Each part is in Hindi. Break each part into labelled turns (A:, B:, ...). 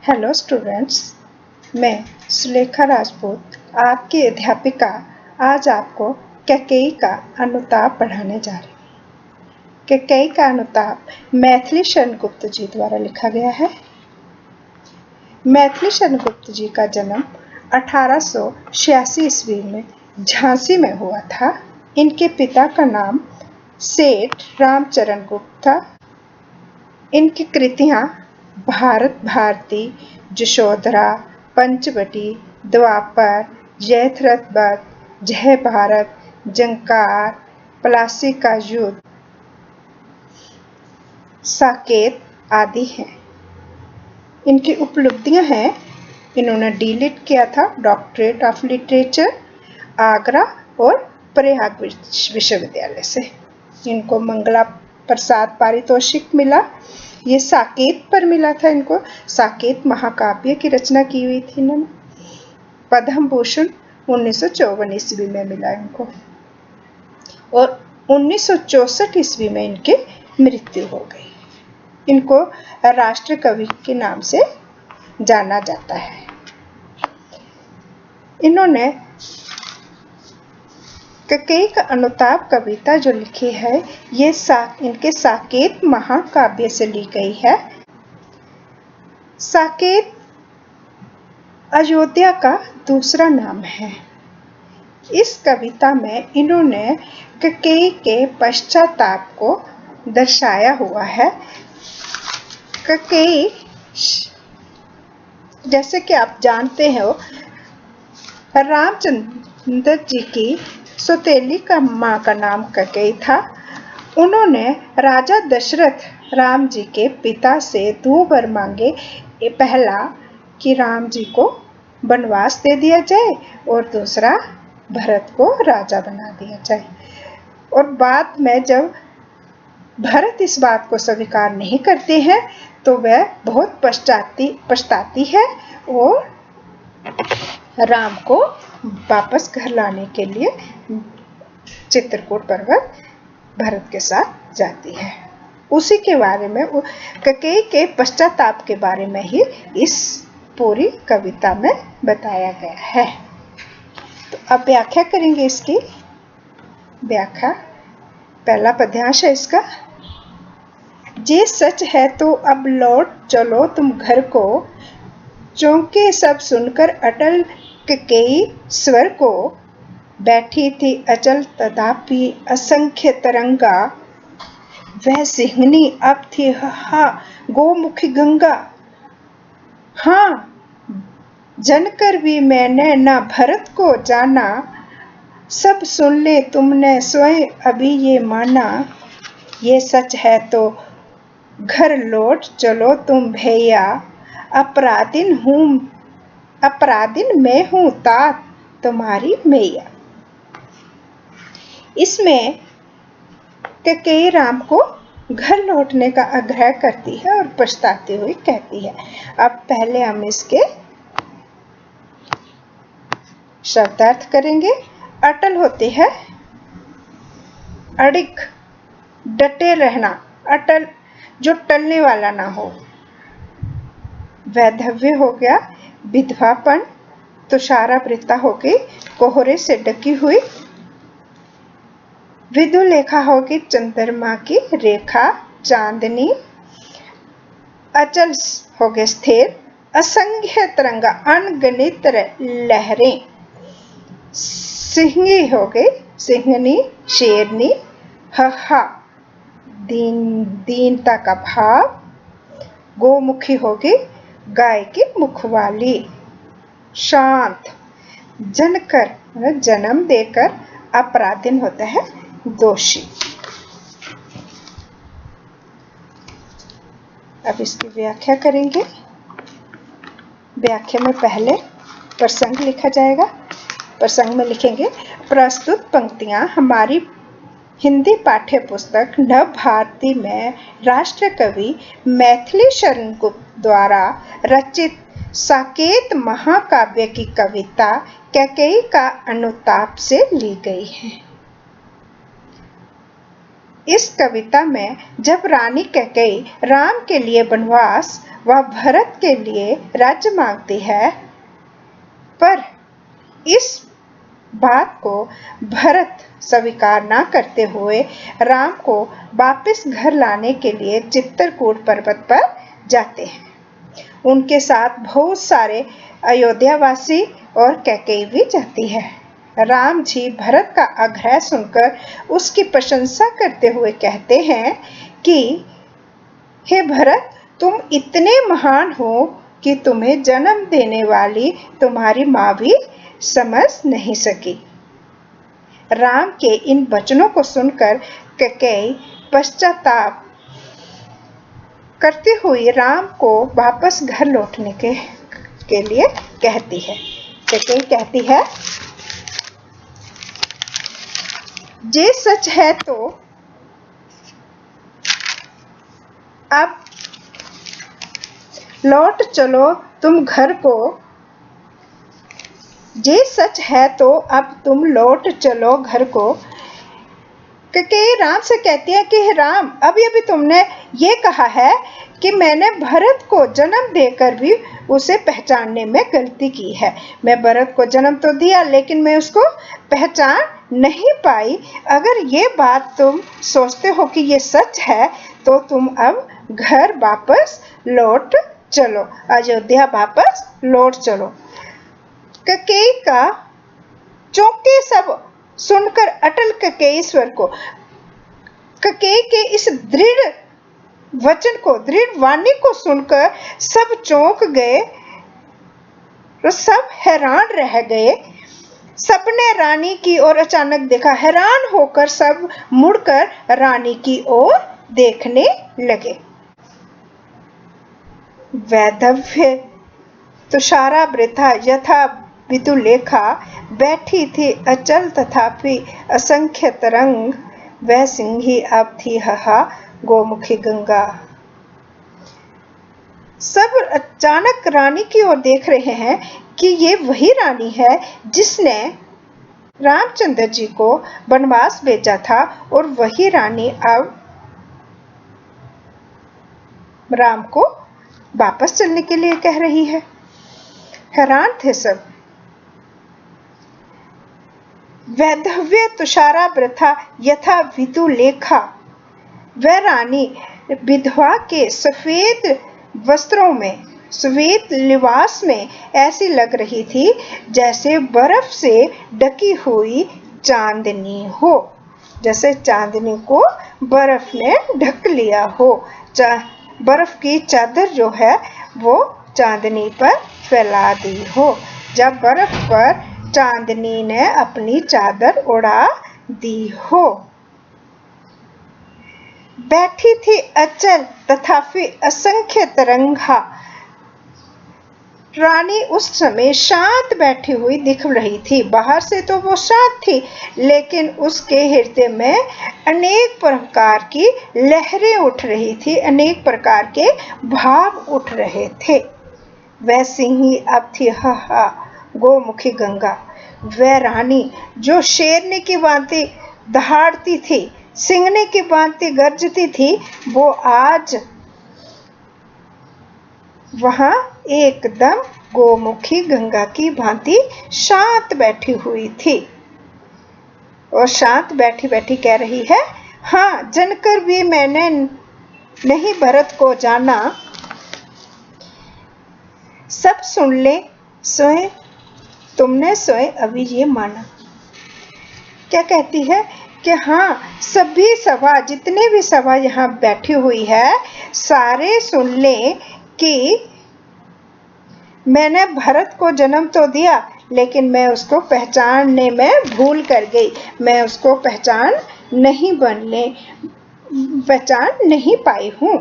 A: हेलो स्टूडेंट्स, मैं सुलेखा राजपूत आपकी अध्यापिका आज आपको कैकेयी का अनुताप पढ़ाने जा रही हूँ। कैकेयी का अनुताप मैथिली शरण गुप्त जी द्वारा लिखा गया है। मैथिली शरण गुप्त जी का जन्म 1886 ईस्वी में झांसी में हुआ था। इनके पिता का नाम सेठ रामचरण गुप्त था। इनकी कृतियां भारत भारती, यशोधरा, पंचवटी, द्वापर, यथार्थवध, जय भारत, जंकार, प्लासी का युद्ध, साकेत आदि हैं। इनकी उपलब्धियां हैं, इन्होंने डीलिट किया था डॉक्टरेट ऑफ लिटरेचर आगरा और प्रयाग विश्वविद्यालय से। इनको मंगला प्रसाद पारितोषिक मिला। ये साकेत पर मिला था इनको। साकेत महाकाव्य की रचना की हुई थी इन्होंने। पद्म भूषण 1954 ईस्वी में मिला इनको और 1964 ईस्वी में इनकी मृत्यु हो गई। इनको राष्ट्र कवि के नाम से जाना जाता है। इन्होंने कैकेयी का अनुताप कविता जो लिखी है ये इनके साकेत महाकाव्य से ली गई है। साकेत अयोध्या का दूसरा नाम है। इस कविता में इन्होंने कैकेयी के पश्चाताप को दर्शाया हुआ है। कैकेयी, जैसे कि आप जानते हो, रामचंद्र जी की सौतेली का माँ का नाम कैकेयी था। उन्होंने राजा दशरथ राम जी के पिता से 2 वर मांगे। पहला कि राम जी को वनवास दे दिया जाए और दूसरा भरत को राजा बना दिया जाए। और बाद में जब भरत इस बात को स्वीकार नहीं करते हैं तो वह बहुत पछताती है और राम को वापस घर लाने के लिए चित्रकूट पर्वत भरत के साथ जाती है। उसी के बारे में, कैकेयी के पश्चाताप के बारे में ही इस पूरी कविता में बताया गया है। तो अब व्याख्या करेंगे इसकी। व्याख्या, पहला पद्यांश है इसका। जे सच है तो अब लौट चलो तुम घर को, चौंके सब सुनकर अटल कैकेयी स्वर को, बैठी थी अचल तथापि असंख्य तरंगा, वह सिंहनी अब थी हा गोमुखी गंगा। हाँ, जनकर भी मैंने ना भरत को जाना, सब सुन ले तुमने स्वयं अभी ये माना। ये सच है तो घर लौट चलो तुम भैया, अपराधिन मैं हूँ तात तुम्हारी मैया। इसमें कैकेयी राम को घर लौटने का आग्रह करती है और पछताती हुई कहती है। अब पहले हम इसके शब्दार्थ करेंगे। अटल होती है अडिग, डटे रहना, अटल जो टलने वाला ना हो। वैधव्य हो गया विधवापन, तुषारावृता हो गई कोहरे से ढकी हुई, विदुलेखा होगी चंद्रमा की रेखा चांदनी, अचल हो गए स्थिर, असंख्य तरंगा अनगिनत लहरें, सिंही हो गई सिंहनी शेरनी, हा दीनता का भाव, गोमुखी होगी गाय की मुख वाली, शांत जनकर जन्म देकर, अपराधीन होता है दोषी। अब इसकी व्याख्या करेंगे। व्याख्या में पहले प्रसंग लिखा जाएगा। प्रसंग में लिखेंगे, प्रस्तुत पंक्तियां हमारी हिंदी पाठ्य पुस्तक नव भारती में राष्ट्र कवि मैथिली शरण गुप्त द्वारा रचित साकेत महाकाव्य की कविता कैकेयी का अनुताप से ली गई है। इस कविता में जब रानी कैकेयी राम के लिए वनवास वह भरत के लिए राज्य मांगती है, पर इस बात को भरत स्वीकार न करते हुए राम को वापस घर लाने के लिए चित्रकूट पर्वत पर जाते हैं। उनके साथ बहुत सारे अयोध्यावासी और कैकेयी भी जाती है। राम जी भरत का आग्रह सुनकर उसकी प्रशंसा करते हुए कहते हैं कि हे भरत, तुम इतने महान हो कि तुम्हें जन्म देने वाली तुम्हारी माँ भी समझ नहीं सकी। राम के इन वचनों को सुनकर कैकेयी पश्चाताप करती हुई राम को वापस घर लौटने के लिए कहती है। कैकेयी कहती है, ये सच है तो अब लौट चलो तुम घर को। ये सच है तो अब तुम लौट चलो घर को। कैकेयी राम से कहती है कि राम, अभी अभी तुमने ये कहा है कि मैंने भरत को जन्म देकर भी उसे पहचानने में गलती की है। मैं भरत को जन्म तो दिया, लेकिन मैं उसको पहचान नहीं पाई। अगर ये बात तुम सोचते हो कि ये सच है, तो तुम अब घर वापस लौट चलो, अयोध्या वापस लौट चलो। कैकेयी का चौंके सब सुनकर अटल कैकेयीश्वर को, कैकेयी के इस दृढ़ वचन को, दृढ़ वाणी को सुनकर सब चौंक गए, तो सब हैरान रह गए। सबने रानी की ओर अचानक देखा। हैरान होकर सब मुड़कर रानी की ओर देखने लगे। वैदव्य तुषारावृता यथा विदुलेखा बैठी थी अचल तथापि असंख्य तरंग, वह सिंही अब थी हा गोमुखी गंगा। सब अचानक रानी की ओर देख रहे हैं कि ये वही रानी है जिसने रामचंद्र जी को वनवास भेजा था, और वही रानी अब राम को वापस चलने के लिए कह रही है। हैरान थे सब। वैदव्य तुषारावृता यथा विदुलेखा, वह रानी विधवा के सफेद वस्त्रों में, श्वेत लिबास में ऐसी लग रही थी जैसे बर्फ से ढकी हुई चांदनी हो, जैसे चांदनी को बर्फ ने ढक लिया हो। बर्फ की चादर जो है वो चांदनी पर फैला दी हो, जब बर्फ पर चांदनी ने अपनी चादर उड़ा दी हो। बैठी थी अचल तथापि असंख्य तरंगा, रानी उस समय शांत बैठी हुई दिख रही थी। बाहर से तो वो शांत थी, लेकिन उसके हृदय में अनेक प्रकार की लहरें उठ रही थी, अनेक प्रकार के भाव उठ रहे थे। वैसी ही अब थी हा गोमुखी गंगा, वह रानी जो शेरनी की भांति दहाड़ती थी, सिंहने की भांति गरजती थी, वो आज वहां एकदम गोमुखी गंगा की भांति शांत बैठी हुई थी। और शांत बैठी बैठी कह रही है, हाँ, जनकर भी मैंने नहीं भरत को जाना, सब सुन ले स्वयं तुमने स्वयं अभी ये माना। क्या कहती है कि हाँ, सभी सभा, जितने भी सभा यहाँ बैठी हुई है, सारे सुन ले कि मैंने भरत को जन्म तो दिया, लेकिन मैं उसको पहचानने में भूल कर गई। मैं उसको पहचान नहीं पाई हूँ।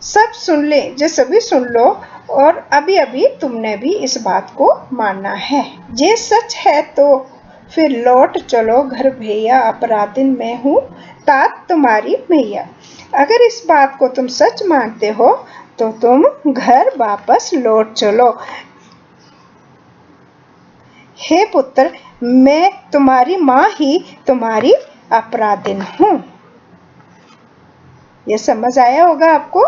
A: सब सुन ले, जो सभी सुन लो, और अभी अभी तुमने भी इस बात को मानना है। ये सच है तो फिर लौट चलो घर भैया, अपराधिन मैं हूँ तात तुम्हारी मैया। अगर इस बात को तुम सच मानते हो तो तुम घर वापस लौट चलो। हे पुत्र, मैं तुम्हारी माँ ही तुम्हारी अपराधिन हूँ। ये समझ आया होगा आपको।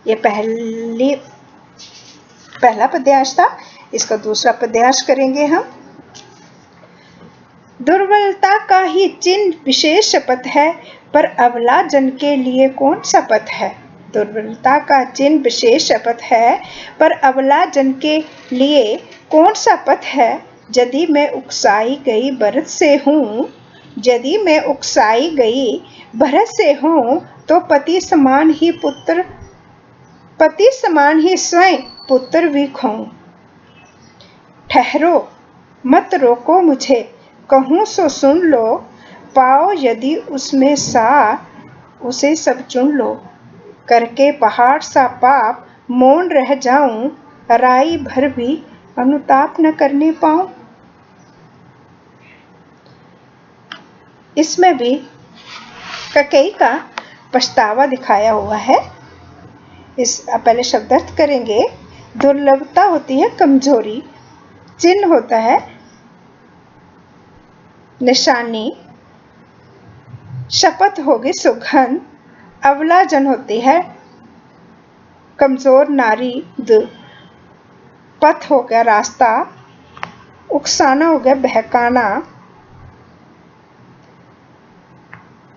A: ये पहला पद्यांश था। इसका दूसरा पद्यांश करेंगे हम। दुर्बलता का ही चिन्ह विशेष शपथ है, पर अबला जन के लिए कौन सा पथ है। दुर्बलता का चिन्ह विशेष शपथ है, पर अबला जन के लिए कौन सा पथ है। यदि मैं उकसाई गई बरत से हूँ, यदि मैं उकसाई गई भरत से हूँ, तो पति समान ही स्वयं पुत्र भी खोऊं। ठहरो मत रोको मुझे, कहूँ सो सुन लो, पाओ यदि उसमें सा, उसे सब चुन लो। करके पहाड़ सा पाप मौन रह जाऊं, राई भर भी अनुताप न करने पाऊं। इसमें भी कैकेयी का पछतावा दिखाया हुआ है। इस पहले शब्दार्थ करेंगे। दुर्लभता होती है कमजोरी, चिन्ह होता है निशानी, शपथ होगी सुगंध, अबला जन होती है कमजोर नारी, पथ हो गया रास्ता, उकसाना हो गया बहकाना,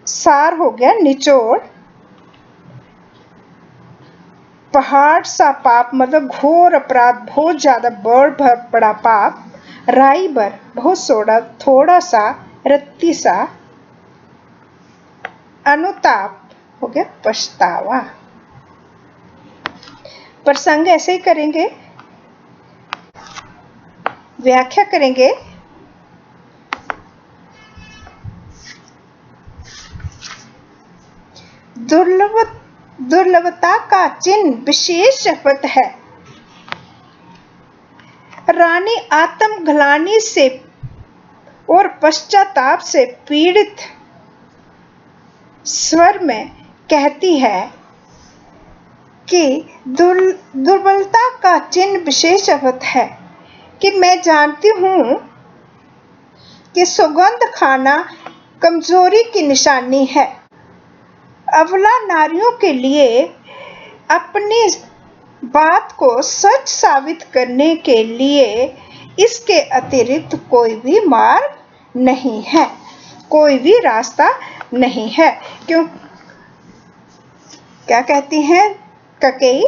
A: सार हो गया निचोड़, पहाड़ सा पाप मतलब घोर अपराध, बहुत ज्यादा बड़ा पाप, राई भर बहुत थोड़ा सा, रत्ती सा, अनुताप हो गया पछतावा। प्रसंग ऐसे ही करेंगे, व्याख्या करेंगे। दुर्लभता का चिन्ह विशेष शपथ है। रानी आत्मग्लानि से और पश्चाताप से पीड़ित स्वर में कहती है कि दुर्बलता का चिन्ह विशेष शपथ है कि मैं जानती हूं कि सुगंध खाना कमजोरी की निशानी है। अबला नारियों के लिए अपनी बात को सच साबित करने के लिए इसके अतिरिक्त कोई भी मार्ग नहीं है, कोई भी रास्ता नहीं है। क्यों क्या कहती हैं कैकेयी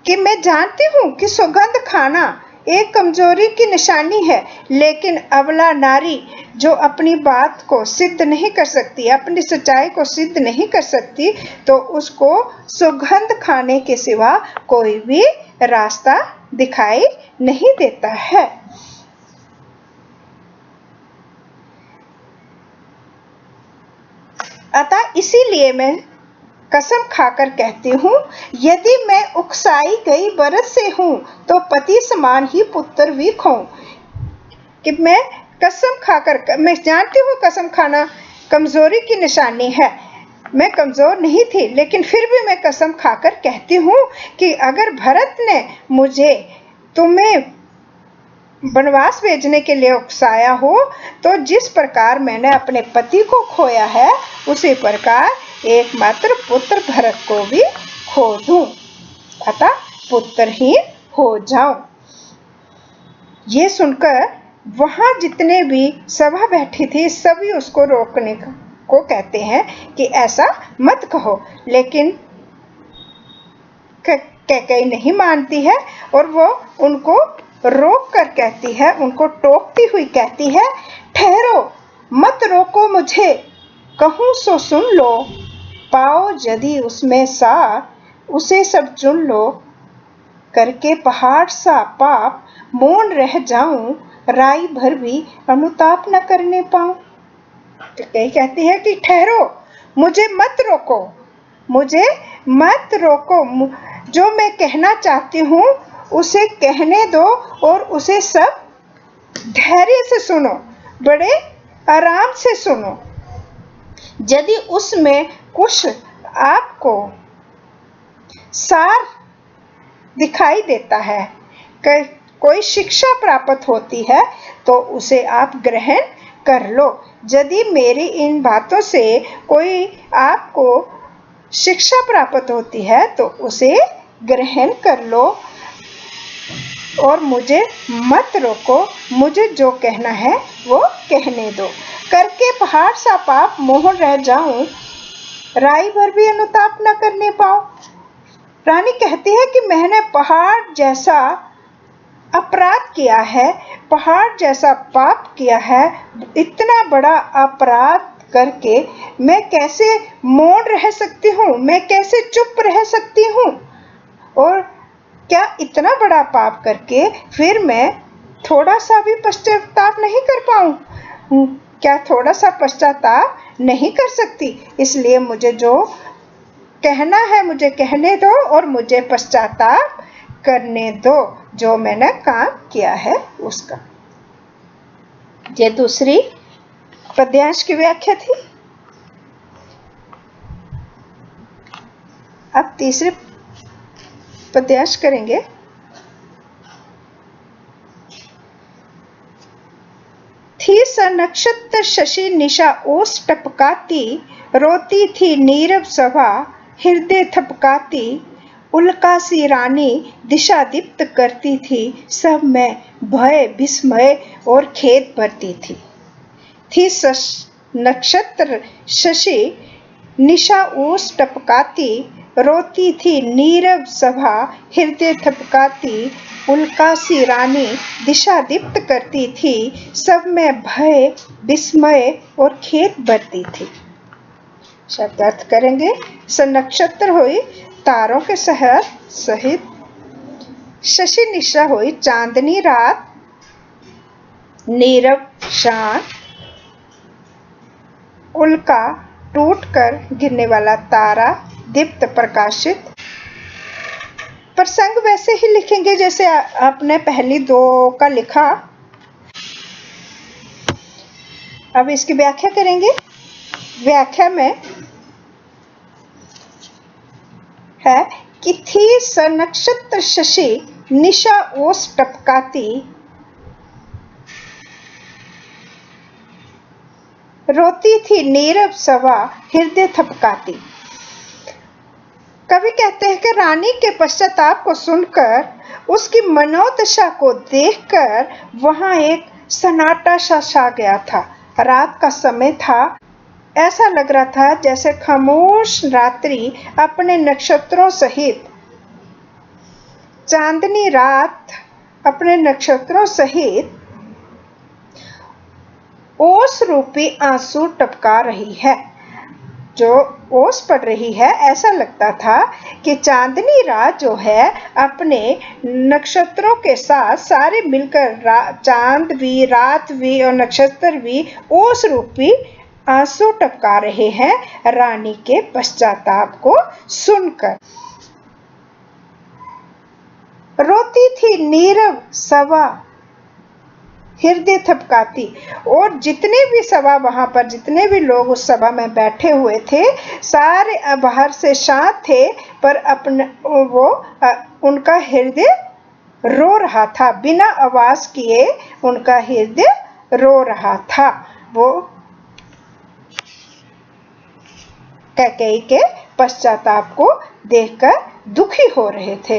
A: कि मैं जानती हूं कि सुगंध खाना एक कमजोरी की निशानी है, लेकिन अबला नारी जो अपनी बात को सिद्ध नहीं कर सकती, अपनी सच्चाई को सिद्ध नहीं कर सकती, तो उसको सुगंध खाने के सिवा कोई भी रास्ता दिखाई नहीं देता है। अतः इसीलिए मैं कसम खाकर कहती हूँ, यदि मैं उकसाई गई बरत से हूँ, तो पति समान ही पुत्र भी खोऊं। कि मैं कसम खाकर, मैं जानती हूँ कसम खाना कमजोरी की निशानी है, मैं कमजोर नहीं थी, लेकिन फिर भी मैं कसम खाकर कहती हूँ कि अगर भरत ने मुझे तुम्हें वनवास भेजने के लिए उकसाया हो, तो जिस प्रकार मैंने अपने पति को खोया है, उसी प्रकार एकमात्र पुत्र भरत को भी खो दूं, अतः पुत्रहीन हो जाऊं। ये सुनकर वहां जितने भी सभा बैठी थी, सभी उसको रोकने को कहते हैं कि ऐसा मत कहो, लेकिन कैकेयी नहीं मानती है और वो उनको रोक कर कहती है, उनको टोकती हुई कहती है, ठहरो मत रोको मुझे, कहूं सो सुन लो, पाओ यदि उसमें सा, उसे सब चुन लो। करके पहाड़ सा पाप मौन रह जाऊं, राई भर भी अनुताप न करने पाऊं। कैकेयी कहती है कि ठहरो, मुझे मत रोको, मुझे मत रोको, जो मैं कहना चाहती हूँ उसे कहने दो और उसे सब धैर्य से सुनो, बड़े आराम से सुनो। यदि उसमें कुछ आपको सार दिखाई देता है, कोई शिक्षा प्राप्त होती है, तो उसे आप ग्रहण कर लो। यदि मेरी इन बातों से कोई आपको शिक्षा प्राप्त होती है, तो उसे ग्रहण कर लो और मुझे मत रोको, मुझे जो कहना है वो कहने दो। करके पहाड़ सा पाप मोह रह जाऊं, राई भर भी अनुताप न करने पाऊं। रानी कहती है कि मैंने पहाड़ जैसा अपराध किया है, पहाड़ जैसा पाप किया है, इतना बड़ा अपराध करके मैं कैसे मौन रह सकती हूँ, मैं कैसे चुप रह सकती हूँ। और क्या इतना बड़ा पाप करके फिर मैं थोड़ा सा भी पश्चाताप नहीं कर पाऊं? क्या थोड़ा सा पश्चाताप नहीं कर सकती? इसलिए मुझे जो कहना है मुझे कहने दो और मुझे पश्चाताप करने दो जो मैंने काम किया है उसका। ये दूसरी पद्यांश की व्याख्या थी। अब तीसरे पद्यांश करेंगे। थी सनक्षत्र शशि निशा ओस टपकाती, रोती थी नीरव सभा हृदय थपकाती, उल्का सी रानी दिशा दीप्त करती थी, सब में भय विस्मय और खेद भरती थी। नक्षत्र शशि निशा ओस टपकाती, रोती थी नीरव सभा हृदय थपकाती, उल्का सी रानी दिशा दीप्त करती थी, सब में भय विस्मय और खेद भरती थी। शब्दार्थ करेंगे। नक्षत्र हुई तारों के सहित, शशि निशा हुई चांदनी रात, नीरव शांत, उल्का टूटकर गिरने वाला तारा, दीप्त प्रकाशित। प्रसंग वैसे ही लिखेंगे जैसे आपने पहली दो का लिखा। अब इसकी व्याख्या करेंगे। व्याख्या में है कि थी सनक्षत्र शशि निशा ओस टपकाती, रोती थी नीरव सभा हृदय थपकाती। कवि कहते हैं कि रानी के पश्चाताप को सुनकर, उसकी मनोदशा को देखकर वहां एक सन्नाटा सा छा गया था। रात का समय था, ऐसा लग रहा था जैसे खामोश रात्रि अपने नक्षत्रों सहित, चांदनी रात अपने नक्षत्रों सहित ओस रूपी आंसू टपका रही है। जो ओस पड़ रही है, ऐसा लगता था कि चांदनी रात जो है अपने नक्षत्रों के साथ सारे मिलकर, चांद भी, रात भी और नक्षत्र भी ओस रूपी आंसू टपका रहे हैं रानी के पश्चाताप को सुनकर। रोती थी नीरव सभा हृदय थपकाती, और जितने भी सभा वहां पर जितने भी लोग उस सभा में बैठे हुए थे, सारे बाहर से शांत थे, पर अपने उनका हृदय रो रहा था, बिना आवाज किए उनका हृदय रो रहा था। वो कैकेयी के पश्चाताप को देखकर दुखी हो रहे थे।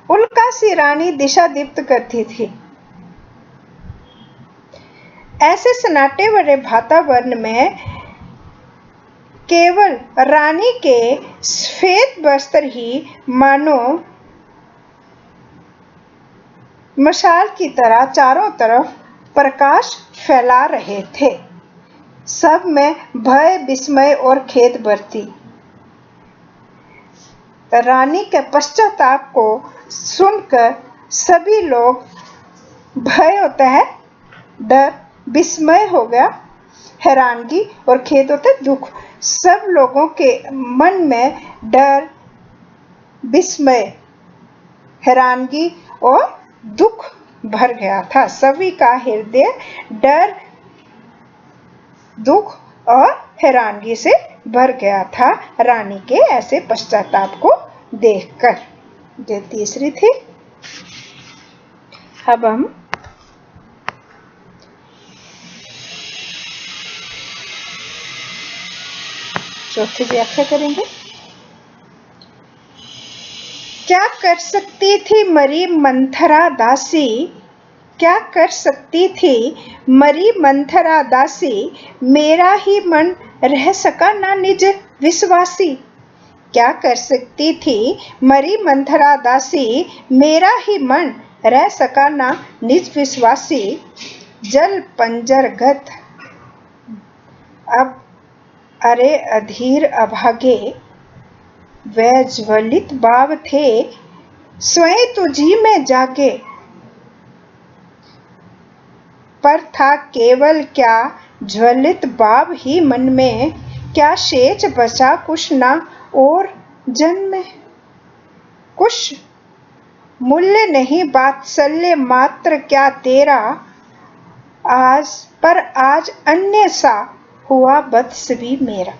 A: उल्का सी रानी दिशा दीप्त करती थी। ऐसे सन्नाटे भरे वातावरण में केवल रानी के श्वेत वस्त्र ही मानो मशाल की तरह चारों तरफ प्रकाश फैला रहे थे। सब में भय विस्मय और खेद भरती। रानी के पश्चाताप को सुनकर सभी लोग, भय होता है डर, विस्मय हो गया हैरानगी, और खेद होता है दुख। सब लोगों के मन में डर, विस्मय, हैरानगी और दुख भर गया था। सभी का हृदय डर, दुख और हैरानगी से भर गया था रानी के ऐसे पश्चाताप को देखकर। ये तीसरी थी। अब हम चौथी व्याख्या करेंगे। क्या कर सकती थी मरी मंथरा दासी, क्या कर सकती थी मरी मंथरा दासी, मेरा ही मन रह सका ना निज विश्वासी। क्या कर सकती थी मरी मंथरा दासी, मेरा ही मन रह सका ना निज विश्वासी। जल पंजरगत अब अरे अधीर अभागे, वह ज्वलित भाव थे स्वयं तुझी में जागे। पर था केवल क्या ज्वलित भाव ही मन में, क्या शेष बचा कुछ ना और जन्म में। कुछ मूल्य नहीं वात्सल्य मात्र क्या तेरा, आज पर आज अन्य सा हुआ वत्स भी मेरा।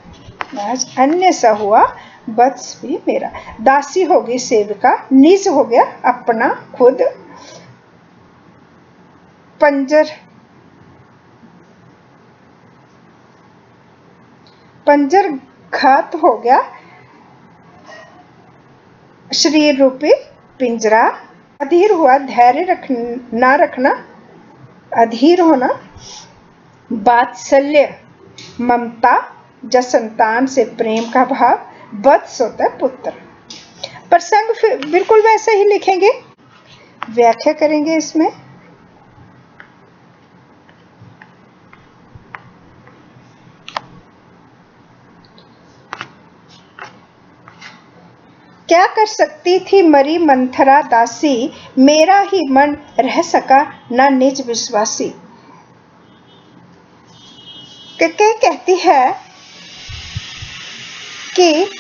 A: आज अन्य सा हुआ वत्स भी मेरा। दासी हो गई सेविका, निज हो गया अपना खुद, पंजर घात हो गया शरीर रूपी पिंजरा। अधीर हुआ धैर्य ना रखना, अधीर होना। वात्सल्य ममता, जो संतान से प्रेम का भाव। वत्स होता है पुत्र। प्रसंग बिल्कुल वैसे ही लिखेंगे, व्याख्या करेंगे इसमें। क्या कर सकती थी मरी मंथरा दासी, मेरा ही मन रह सका ना निज विश्वासी। कहती है कि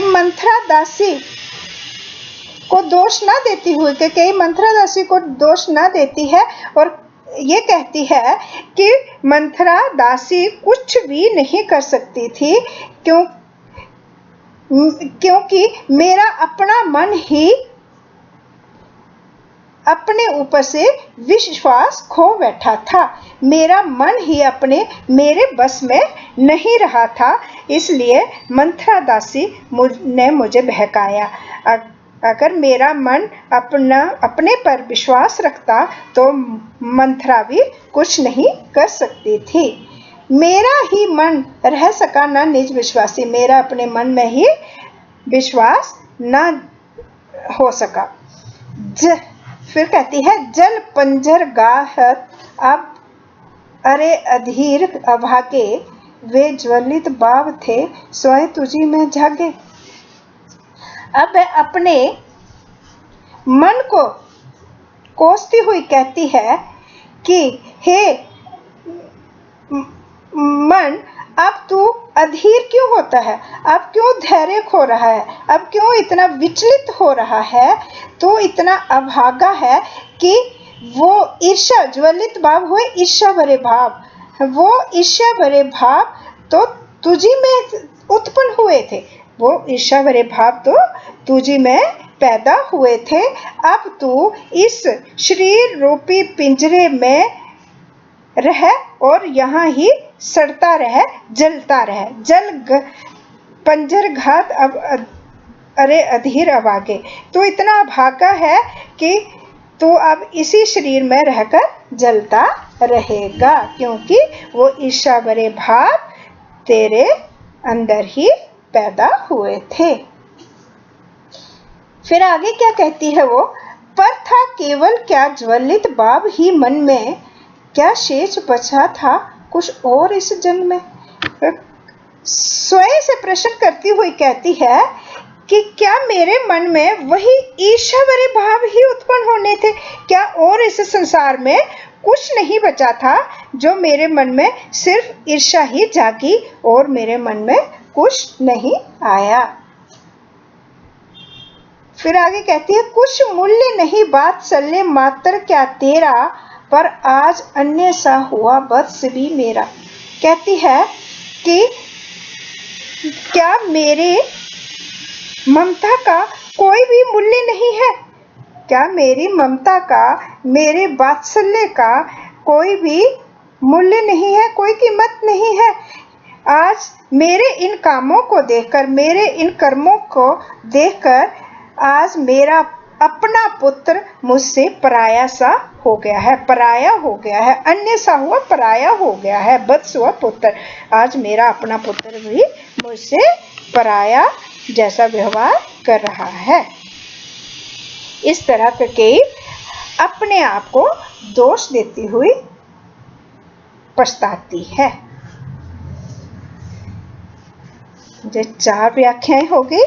A: मंथरा दासी को दोष ना देती हुई, कि मंथरा दासी को दोष ना देती है और ये कहती है कि मंथरा दासी कुछ भी नहीं कर सकती थी, क्योंकि मेरा अपना मन ही अपने ऊपर से विश्वास खो बैठा था। मेरा मन ही मेरे बस में नहीं रहा था, इसलिए मंथरा दासी ने मुझे बहकाया। अगर मेरा मन अपने पर विश्वास रखता तो मंथरा भी कुछ नहीं कर सकती थी। मेरा ही मन रह सका ना निज विश्वासी, मेरा अपने मन में ही विश्वास ना हो सका। फिर कहती है जल पंजर गाहत अब अरे अधीर अभागे, वे ज्वलित भाव थे स्वयं तुझी में जागे। अब अपने मन को कोसती हुई कहती है कि हे मन, अब तू अधीर क्यों होता है, अब क्यों धैर्य खो रहा है, अब क्यों इतना विचलित हो रहा है, तो इतना अभागा है कि वो ईर्ष्या ज्वलित भाव हुए, ईर्ष्या भरे भाव, वो ईर्ष्या भरे भाव तो तुझी में उत्पन्न हुए थे, वो ईर्ष्या भरे भाव तो तुझी में पैदा हुए थे। अब तू इस शरीर रूपी पिंजरे में रह और यहाँ ही सड़ता रह, जलता रह। पंजर घात अब अरे अधीर अभागे, तो इतना अभागा है कि तू अब इसी शरीर में रहकर जलता रहेगा, क्योंकि वो ईर्ष्या भरे भाव तेरे अंदर ही पैदा हुए थे। फिर आगे क्या कहती है वो, पर था केवल क्या ज्वलित भाव ही मन में, क्या शेष बचा था कुछ और इस जन्म में। स्वयं से प्रश्न करती हुई कहती है कि क्या मेरे मन में वही ईर्ष्या भरे भाव ही उत्पन्न होने थे, क्या और इस संसार में कुछ नहीं बचा था, जो मेरे मन में सिर्फ ईर्ष्या ही जागी और मेरे मन में कुछ नहीं आया। फिर आगे कहती है कुछ मूल्य नहीं वात्सल्य मात्र क्या तेरा, पर आज अन्य सा हुआ वत्स भी मेरा। कहती है कि क्या मेरे ममता का कोई भी मूल्य नहीं है, क्या मेरी ममता का, मेरे वात्सल्य का कोई भी मूल्य नहीं है, कोई कीमत नहीं है। आज मेरे इन कामों को देखकर, मेरे इन कर्मों को देखकर आज मेरा अपना पुत्र मुझसे पराया सा हो गया है, पराया हो गया है, अन्य सा हुआ पराया हो गया है, बत्स हुआ पुत्र। आज मेरा अपना पुत्र भी मुझसे पराया जैसा व्यवहार कर रहा है। इस तरह कैकेयी अपने आप को दोष देती हुई पछताती है। ये 4 व्याख्याएं हो गई।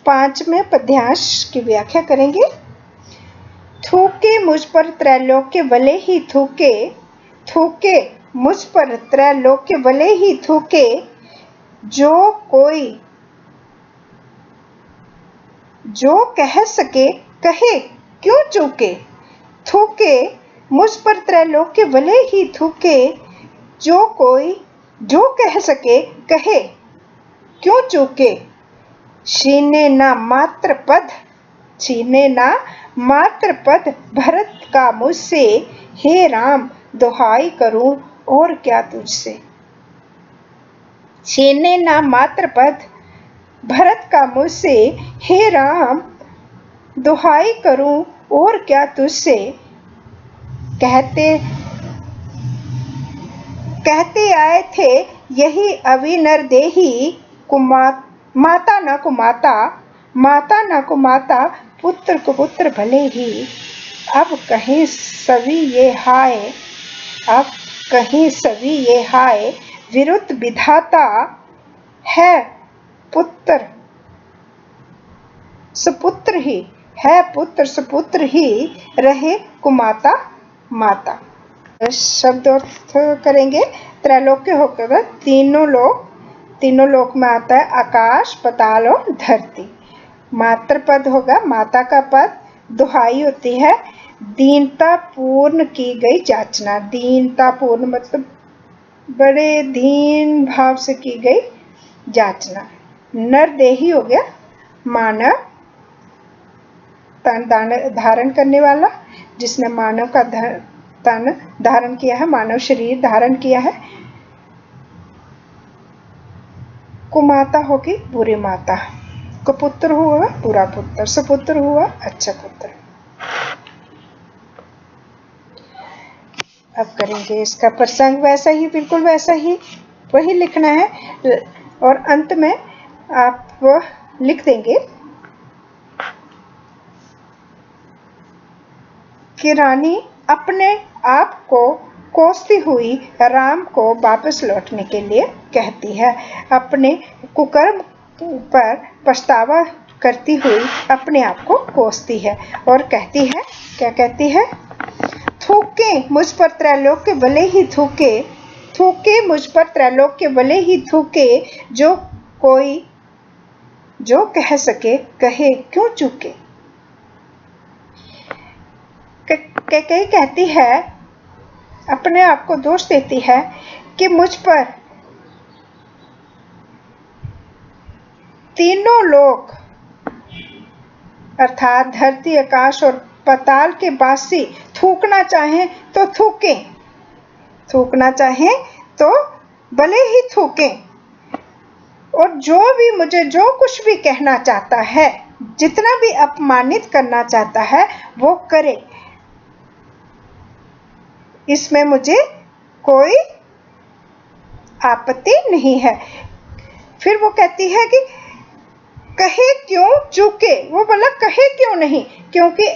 A: 5वें पद्यांश की व्याख्या करेंगे। थूके मुझ पर त्रैलोक्य भले ही थूके, थूके मुझ पर त्रैलोक्य भले ही थूके, जो कोई जो कह सके कहे क्यों चूके। थूके मुझ पर त्रैलोक्य भले ही थूके, जो कोई जो कह सके कहे क्यों चूके। छीने ना मात्र पद, छीने ना मात्र पद भरत का मुझसे, हे राम दुहाई करूं और क्या तुझसे। छीने ना मात्र पद भरत का मुझसे, हे राम दुहाई करूं और क्या तुझसे। कहते आए थे यही अविनर देही, माता न कुमाता, माता न कुमाता, पुत्र कुपुत्र भले ही। अब कहीं सभी ये हाय, अब कहीं सभी ये हाय, विरुद्ध विधाता है पुत्र सुपुत्र ही, है पुत्र सुपुत्र ही, रहे कुमाता माता। शब्द अर्थ करेंगे। त्रैलोक्य होकर तीनों लोक में आता है आकाश, पाताल और धरती। मात्र पद होगा माता का पद, दुहाई होती है दीनता पूर्ण की गई जाचना। दीनता पूर्ण मतलब बड़े दीन भाव से की गई जाचना। नरदेही हो गया मानव तन धारण करने वाला, जिसने मानव का तन धारण किया है, मानव शरीर धारण किया है। कुमाता होगी बुरी माता, कुपुत्र हुआ बुरा पुत्र, सुपुत्र हुआ अच्छा पुत्र। अब करेंगे इसका प्रसंग वैसा ही, बिल्कुल वैसा ही वही लिखना है और अंत में आप वह लिख देंगे कि रानी अपने आप को कोसती हुई राम को वापस लौटने के लिए कहती है। अपने कुकर्म पर पछतावा करती हुई अपने आप को कोसती है और कहती है, क्या कहती है। थूके मुझ पर त्रैलोक्य भले ही थूके, थूके मुझ पर त्रैलोक्य भले ही थूके, जो कोई जो कह सके कहे क्यों चूके। कैकेयी कहती है, अपने आप को दोष देती है कि मुझ पर तीनों लोक अर्थात धरती, आकाश और पाताल के वासी थूकना चाहें तो थूकें, थूकना चाहें तो भले ही थूकें, और जो भी मुझे जो कुछ भी कहना चाहता है, जितना भी अपमानित करना चाहता है वो करे, इसमें मुझे कोई आपत्ति नहीं है। फिर वो कहती है कि कहे क्यों चूके। वो बोला कहे क्यों नहीं, क्योंकि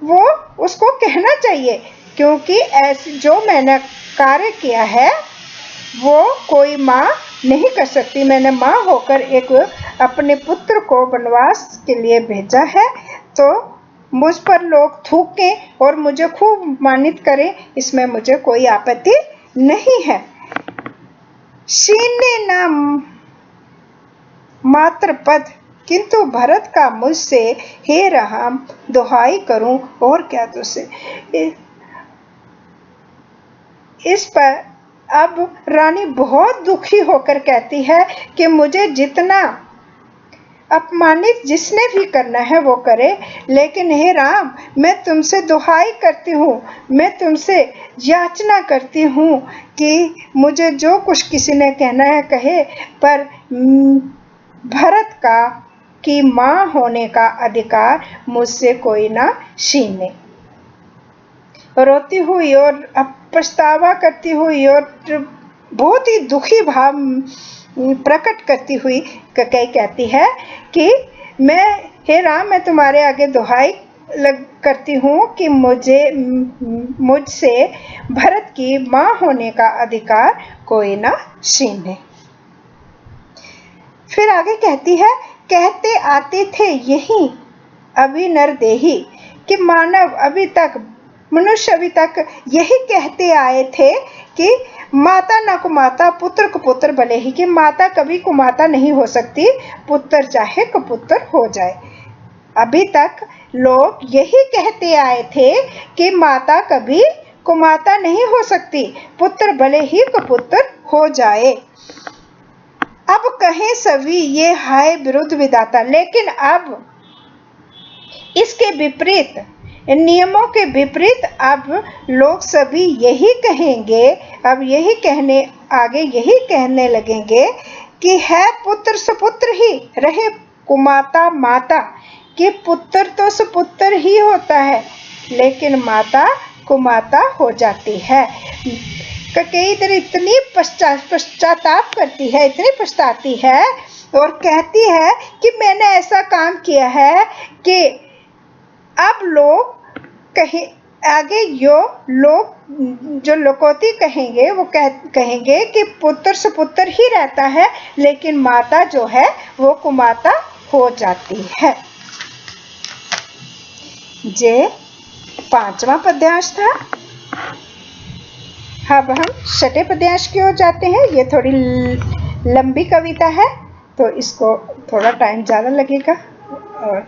A: वो उसको कहना चाहिए, क्योंकि ऐसे जो मैंने कार्य किया है वो कोई माँ नहीं कर सकती। मैंने माँ होकर एक अपने पुत्र को वनवास के लिए भेजा है, तो मुझ पर लोग थूकें और मुझे खूब मानित करें, इसमें मुझे कोई आपत्ति नहीं है। छीने ना मात्र पद, किंतु भरत का मुझसे, हे राम दुहाई करूं और क्या तुझसे। इस पर अब रानी बहुत दुखी होकर कहती है कि मुझे जितना अपमानित जिसने भी करना है वो करे, लेकिन हे राम, मैं तुमसे दुहाई करती हूँ, मैं तुमसे याचना करती हूँ कि मुझे जो कुछ किसी ने कहना है कहे, पर भरत का की माँ होने का अधिकार मुझसे कोई ना छीने। रोती हुई और पछतावा करती हुई और बहुत ही दुखी भाव प्रकट करती हुई कैकेयी कहती है कि हे राम, मैं तुम्हारे आगे दुहाई करती हूँ कि मुझसे भरत की माँ होने का अधिकार कोई ना छीने। फिर आगे कहती है, कहते आते थे यही अभी नरदेही, कि मनुष्य अभी तक यही कहते आए थे कि माता न कुमाता पुत्र कुपुत्र भले ही, कि माता कभी कुमाता नहीं हो सकती, पुत्र चाहे कुपुत्र हो जाए। अभी तक लोग यही कहते आए थे कि माता कभी कुमाता नहीं हो सकती, पुत्र भले ही कुपुत्र हो जाए। अब कहें सभी ये हाय विरुद्ध विधाता, लेकिन अब इसके विपरीत, नियमों के विपरीत अब लोग सभी यही कहेंगे, अब आगे यही कहने लगेंगे कि है पुत्र सुपुत्र ही, रहे कुमाता माता, कि पुत्र तो सुपुत्र ही होता है, लेकिन माता कुमाता हो जाती है। कैकेयी इधर इतनी पश्चाताप करती है, इतनी पछताती है और कहती है कि मैंने ऐसा काम किया है कि अब लोग आगे जो लोकोती कहेंगे वो कहेंगे कि पुत्र सुपुत्र ही रहता है, लेकिन माता जो है वो कुमाता हो जाती है। ये 5वां पद्यांश था। अब हम 6ठे पद्यांश की ओर जाते हैं। ये थोड़ी लंबी कविता है तो इसको थोड़ा टाइम ज़्यादा लगेगा और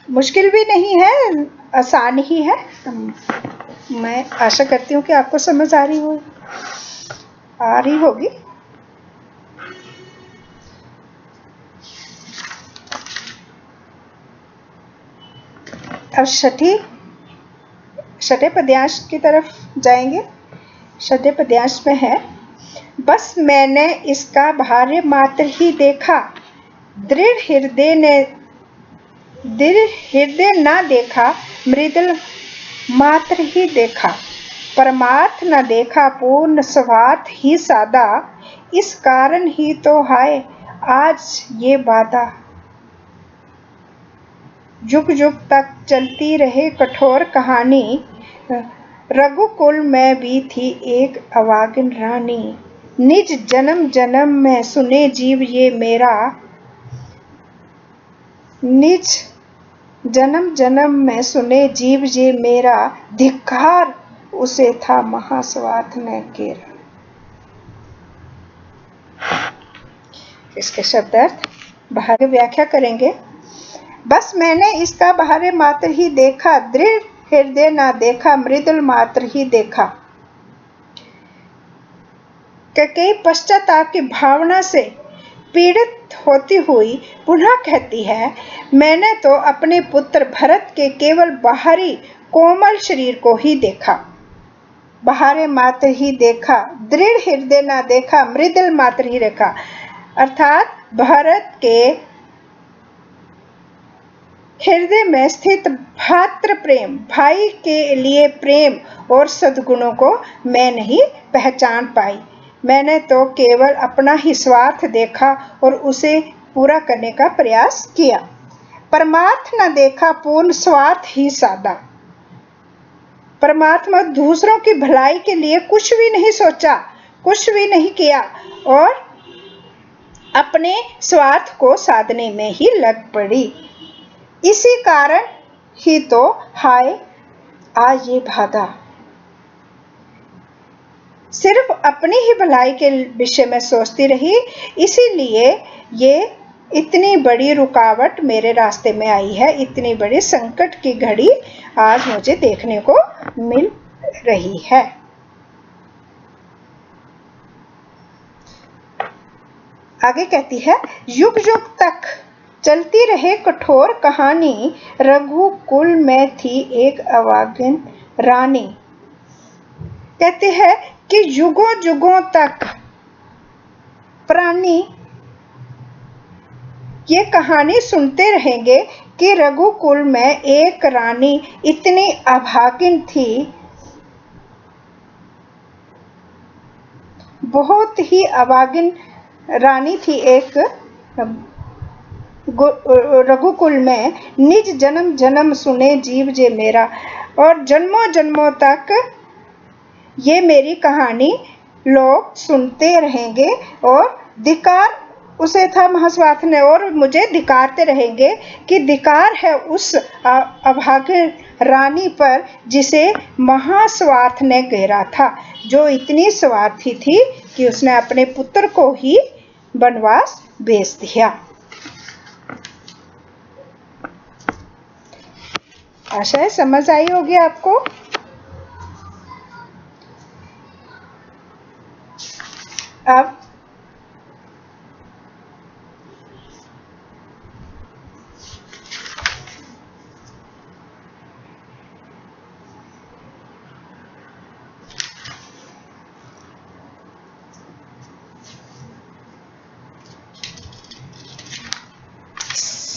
A: मुश्किल भी नहीं है, आसान ही है। मैं आशा करती हूँ कि आपको समझ आ रही होगी। अब छठे पद्यांश की तरफ जाएंगे। छठे पद्यांश में है, बस मैंने इसका भार्य मात्र ही देखा, दृढ़ हृदय ना देखा, मृदुल मात्र ही देखा, परमार्थ न देखा, पूर्ण स्वार्थ ही साधा, इस कारण ही तो हाय आज ये बाधा। युग युग तक चलती रहे कठोर कहानी, रघुकुल में भी थी एक अभागिन रानी, निज जन्म जन्म में सुने जीव ये मेरा, निज जन्म जन्म में सुने जीव ये मेरा, धिक्कार उसे था महास्वार्थ ने घेरा। इसके शब्दार्थ भाग्य व्याख्या करेंगे। बस मैंने इसका भार्य मात्र ही देखा, दृढ़ हृदय ना देखा, मृदुल मात्र ही देखा। कैकेयी पश्चाताप की भावना से पीड़ित होती हुई पुनः कहती है, मैंने तो अपने पुत्र भरत के केवल बाहरी कोमल शरीर को ही देखा, भार्य मात्र ही देखा, दृढ़ हृदय ना देखा, मृदुल मात्र ही देखा। अर्थात भरत के हृदय में स्थित भातृ प्रेम, भाई के लिए प्रेम और सद्गुणों को मैं नहीं पहचान पाई। मैंने तो केवल अपना ही स्वार्थ देखा और उसे पूरा करने का प्रयास किया। परमार्थ न देखा, पूर्ण स्वार्थ ही साधा। परमात्मा दूसरों की भलाई के लिए कुछ भी नहीं सोचा, कुछ भी नहीं किया और अपने स्वार्थ को साधने में ही लग पड़ी। इसी कारण ही तो हाय आज ये बाधा। सिर्फ अपनी ही भलाई के विषय में सोचती रही, इसीलिए ये इतनी बड़ी रुकावट मेरे रास्ते में आई है, इतनी बड़ी संकट की घड़ी आज मुझे देखने को मिल रही है। आगे कहती है, युग युग तक चलती रहे कठोर कहानी, रघुकुल में थी एक अभागिन रानी। कहते हैं कि युगों युगों तक प्राणी ये कहानी सुनते रहेंगे कि रघुकुल में एक रानी इतनी अभागिन थी, बहुत ही अभागिन रानी थी एक रघुकुल में। निज जन्म जन्म सुने जीव जे मेरा, और जन्मों जन्मों तक ये मेरी कहानी लोग सुनते रहेंगे और धिक्कार उसे था महास्वार्थ ने, और मुझे धिक्कारते रहेंगे कि धिक्कार है उस अभागिन रानी पर जिसे महास्वार्थ ने घेरा था, जो इतनी स्वार्थी थी कि उसने अपने पुत्र को ही वनवास भेज दिया। आशा है समझ आई होगी आपको। अब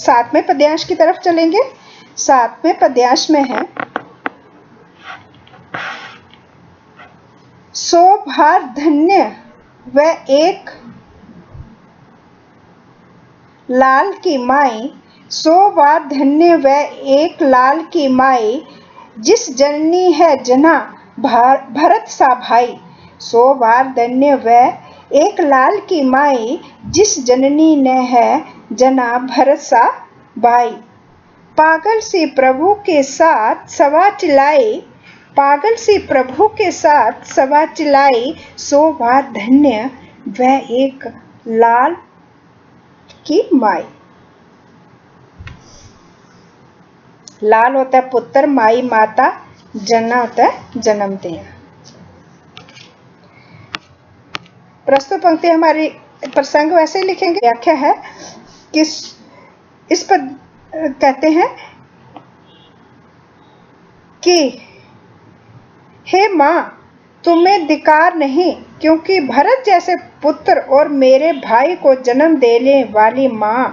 A: सातवें पद्यांश की तरफ चलेंगे। सातवें पद्यांश में है, सो भार धन्य व एक लाल की माई, सो भार धन्य व एक लाल की माई, जिस जननी है जना भरत सा भाई। सो भार धन्य व एक लाल की माई, जिस जननी ने है जना भरत सा भाई। पागल सी प्रभु के साथ सवा चिल्लाई, पागल सी प्रभु के साथ सवा चिल्लाई, सो भार धन्य व एक लाल की माई। लाल होता है पुत्र, माई माता, जना होता है जन्म देना। प्रस्तुत पंक्ति हमारी प्रसंग वैसे लिखेंगे। व्याख्या है कि इस पर कहते हैं कि हे मां, तुम्हें धिक्कार नहीं, क्योंकि भरत जैसे पुत्र और मेरे भाई को जन्म देने वाली मां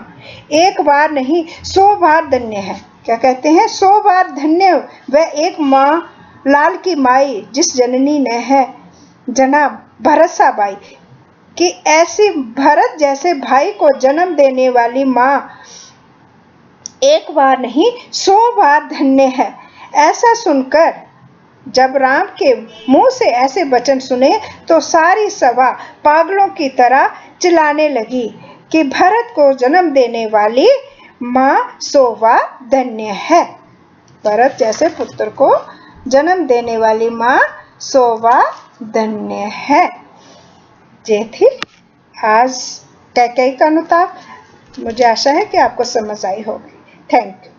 A: एक बार नहीं 100 बार धन्य है। क्या कहते हैं? 100 बार धन्य वह एक मां लाल की माई, जिस जननी ने है जना भरत सा भाई, कि ऐसी भरत जैसे भाई को जन्म देने वाली मां एक बार नहीं 100 बार धन्य है। ऐसा सुनकर जब राम के मुंह से ऐसे वचन सुने तो सारी सभा पागलों की तरह चिल्लाने लगी कि भरत को जन्म देने वाली मां 100 बार धन्य है। भरत जैसे पुत्र को जन्म देने वाली मां 100 बार धन्य है। ये थी आज कैकेयी का अनुताप। मुझे आशा है कि आपको समझ आई होगी। Thank you.